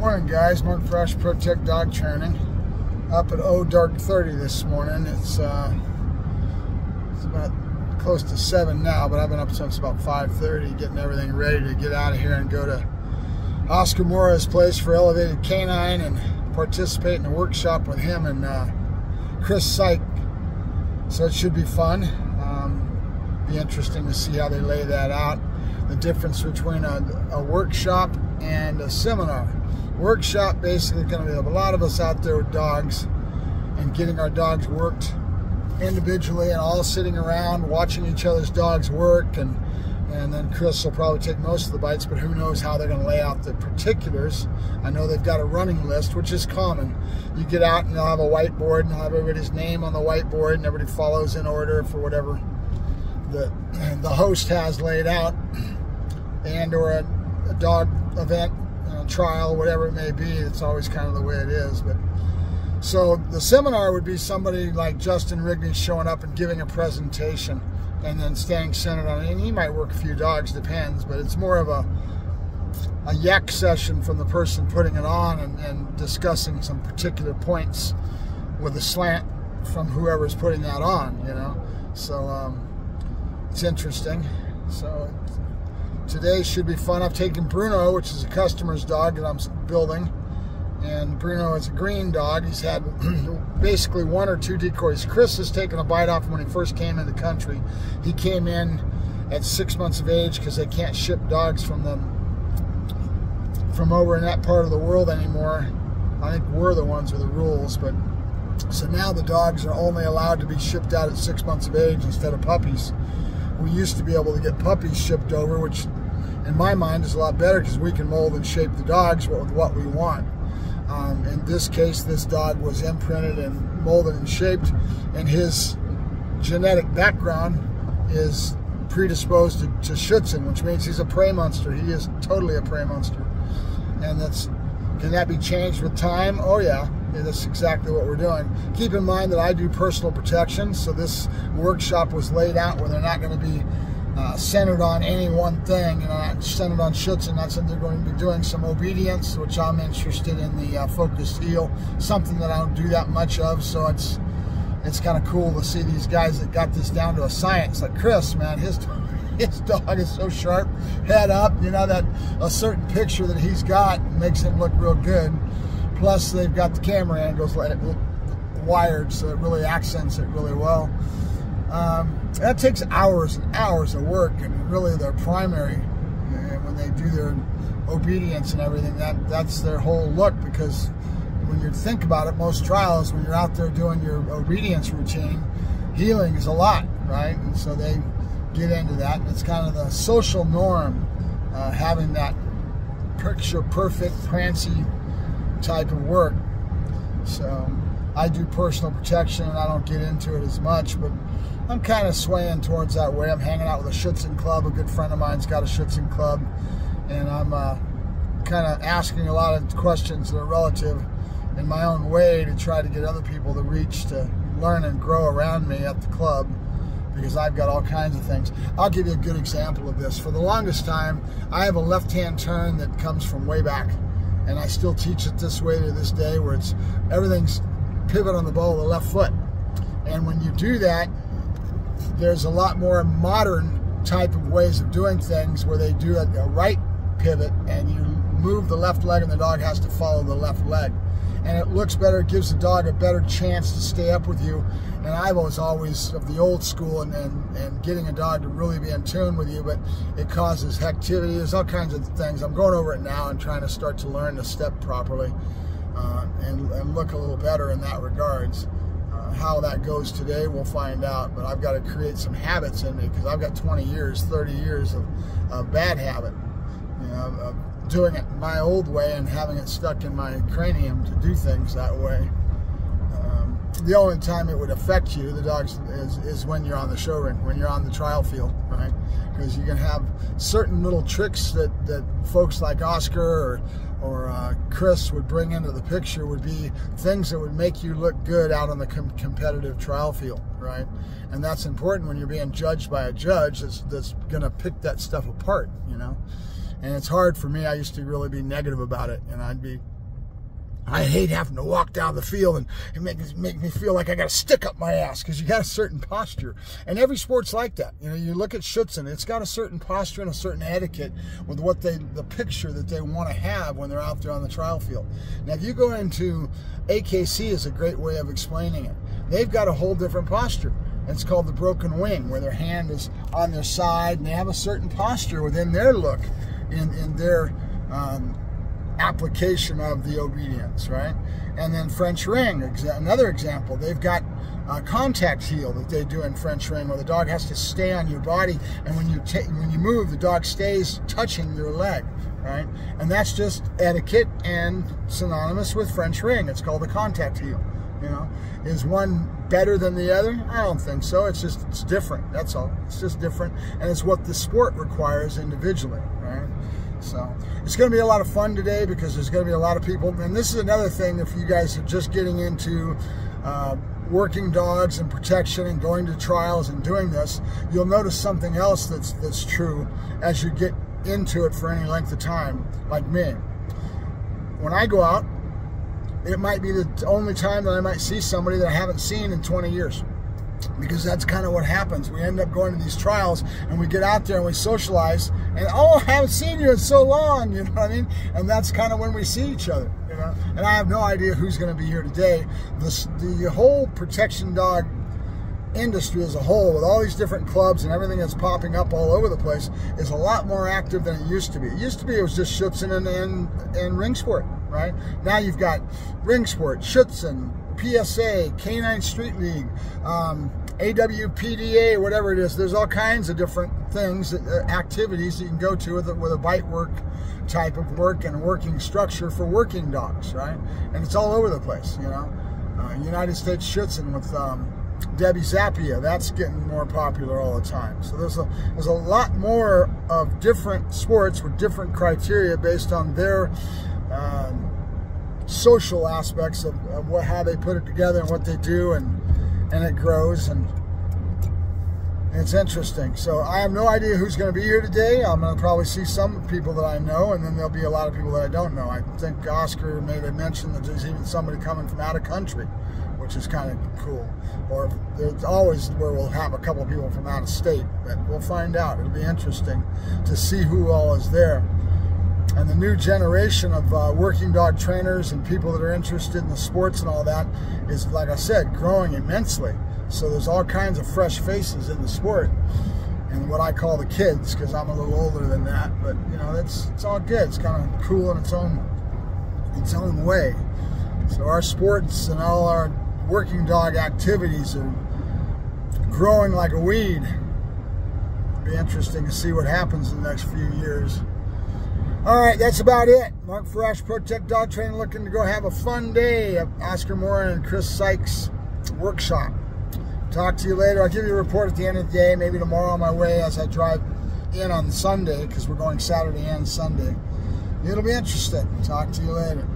Morning guys, Mark Fresh, Protect Dog Training. Up at dark 30 this morning. It's about close to 7 now, but I've been up since about 5:30 getting everything ready to get out of here and go to Oscar Mora's place for Elevated Canine and participate in a workshop with him and Chris Syke. So it should be fun. Be interesting to see how they lay that out. The difference between a workshop and a seminar. Workshop basically going to be a lot of us out there with dogs and getting our dogs worked individually and all sitting around watching each other's dogs work, and then Chris will probably take most of the bites, but who knows how they're going to lay out the particulars. I know they've got a running list, which is common. You get out and they'll have a whiteboard and they'll have everybody's name on the whiteboard and everybody follows in order for whatever the host has laid out, and or a dog event, trial, whatever it may be. It's always kind of the way it is. But so the seminar would be somebody like Justin Rigney showing up and giving a presentation and then staying centered on it. And he might work a few dogs, depends, but it's more of a Yack session from the person putting it on and discussing some particular points with a slant from whoever's putting that on, you know. So it's interesting. So today should be fun. I've taken Bruno, which is a customer's dog that I'm building, and Bruno is a green dog. He's had basically 1 or 2 decoys. Chris has taken a bite off him when he first came in the country. He came in at 6 months of age because they can't ship dogs from over in that part of the world anymore. I think we're the ones with the rules, but so now the dogs are only allowed to be shipped out at 6 months of age instead of puppies. We used to be able to get puppies shipped over, which in my mind is a lot better because we can mold and shape the dogs with what we want. In this case, this dog was imprinted and molded and shaped, and his genetic background is predisposed to Schutzen, which means he's a prey monster. He is totally a prey monster. And can that be changed with time? Oh yeah. That's exactly what we're doing. Keep in mind that I do personal protection, so this workshop was laid out where they're not going to be centered on any one thing, you know, not centered on Schutzen. That's what they're going to be doing some obedience, which I'm interested in, the focused heel, something that I don't do that much of. So it's kind of cool to see these guys that got this down to a science. Like Chris, man, his dog is so sharp, head up. You know, that a certain picture that he's got makes him look real good. Plus, they've got the camera angles wired, so it really accents it really well. That takes hours and hours of work, and really their primary, when they do their obedience and everything, that's their whole look. Because when you think about it, most trials, when you're out there doing your obedience routine, healing is a lot, right? And so they get into that, and it's kind of the social norm, having that picture-perfect, prancy type of work. So I do personal protection and I don't get into it as much, but I'm kind of swaying towards that way. I'm hanging out with a Schutzen club. A good friend of mine's got a Schutzen club, and I'm kind of asking a lot of questions that are relative in my own way to try to get other people to reach to learn and grow around me at the club, because I've got all kinds of things. I'll give you a good example of this. For the longest time, I have a left-hand turn that comes from way back, and I still teach it this way to this day, where everything's pivot on the ball of the left foot. And when you do that, there's a lot more modern type of ways of doing things where they do a right pivot and you move the left leg and the dog has to follow the left leg. And it looks better, it gives the dog a better chance to stay up with you. And I was always of the old school and getting a dog to really be in tune with you, but it causes activity. There's all kinds of things. I'm going over it now and trying to start to learn to step properly and look a little better in that regards. How that goes today, we'll find out, but I've got to create some habits in me, because I've got 20 years, 30 years of bad habit, you know, of doing it my old way and having it stuck in my cranium to do things that way. The only time it would affect you, the dogs, is when you're on the show ring, when you're on the trial field, right? Because you can have certain little tricks that folks like Oscar or Chris would bring into the picture, would be things that would make you look good out on the competitive trial field, right? And that's important when you're being judged by a judge that's going to pick that stuff apart, you know? And it's hard for me. I used to really be negative about it, and I'd be I hate having to walk down the field and make me feel like I got a stick up my ass, because you got a certain posture. And every sport's like that. You know, you look at Schützen, it's got a certain posture and a certain etiquette with what the picture that they want to have when they're out there on the trial field. Now, if you go into AKC, is a great way of explaining it. They've got a whole different posture. It's called the broken wing, where their hand is on their side, and they have a certain posture within their look, in their application of the obedience, right? And then French ring, another example. They've got a contact heel that they do in French ring, where the dog has to stay on your body, and when you move, the dog stays touching your leg, right? And that's just etiquette and synonymous with French ring. It's called the contact heel. You know, is one better than the other? I don't think so. It's different. That's all. It's just different, and it's what the sport requires individually, right? So it's going to be a lot of fun today, because there's going to be a lot of people. And this is another thing, if you guys are just getting into working dogs and protection and going to trials and doing this, you'll notice something else that's true as you get into it for any length of time, like me. When I go out, it might be the only time that I might see somebody that I haven't seen in 20 years. Because that's kind of what happens. We end up going to these trials, and we get out there and we socialize, and oh, I haven't seen you in so long, you know what I mean? And that's kind of when we see each other, you know? And I have no idea who's going to be here today. The whole protection dog industry as a whole, with all these different clubs and everything that's popping up all over the place, is a lot more active than it used to be. It used to be it was just Schützen and ring sport, right? Now you've got ring sport, Schützen, PSA, Canine Street League, AWPDA, whatever it is. There's all kinds of different things, activities that you can go to with a bite work type of work and a working structure for working dogs, right? And it's all over the place, you know. United States Schützen with Debbie Zappia, that's getting more popular all the time. So there's a lot more of different sports with different criteria based on their social aspects of how they put it together and what they do, and it grows, and it's interesting. So I have no idea who's going to be here today. I'm going to probably see some people that I know, and then there'll be a lot of people that I don't know. I think Oscar made a mention that there's even somebody coming from out of country, which is kind of cool. Or there's always where we'll have a couple of people from out of state, but we'll find out. It'll be interesting to see who all is there. And the new generation of working dog trainers and people that are interested in the sports and all that is, like I said, growing immensely. So there's all kinds of fresh faces in the sport, and what I call the kids, because I'm a little older than that. But you know, it's all good. It's kind of cool in its own way. So our sports and all our working dog activities are growing like a weed. It'll be interesting to see what happens in the next few years. All right, that's about it. Mark Farash, Protect Dog Training, looking to go have a fun day at Oscar Mora and Chris Sykes' workshop. Talk to you later. I'll give you a report at the end of the day, maybe tomorrow on my way as I drive in on Sunday, because we're going Saturday and Sunday. It'll be interesting. Talk to you later.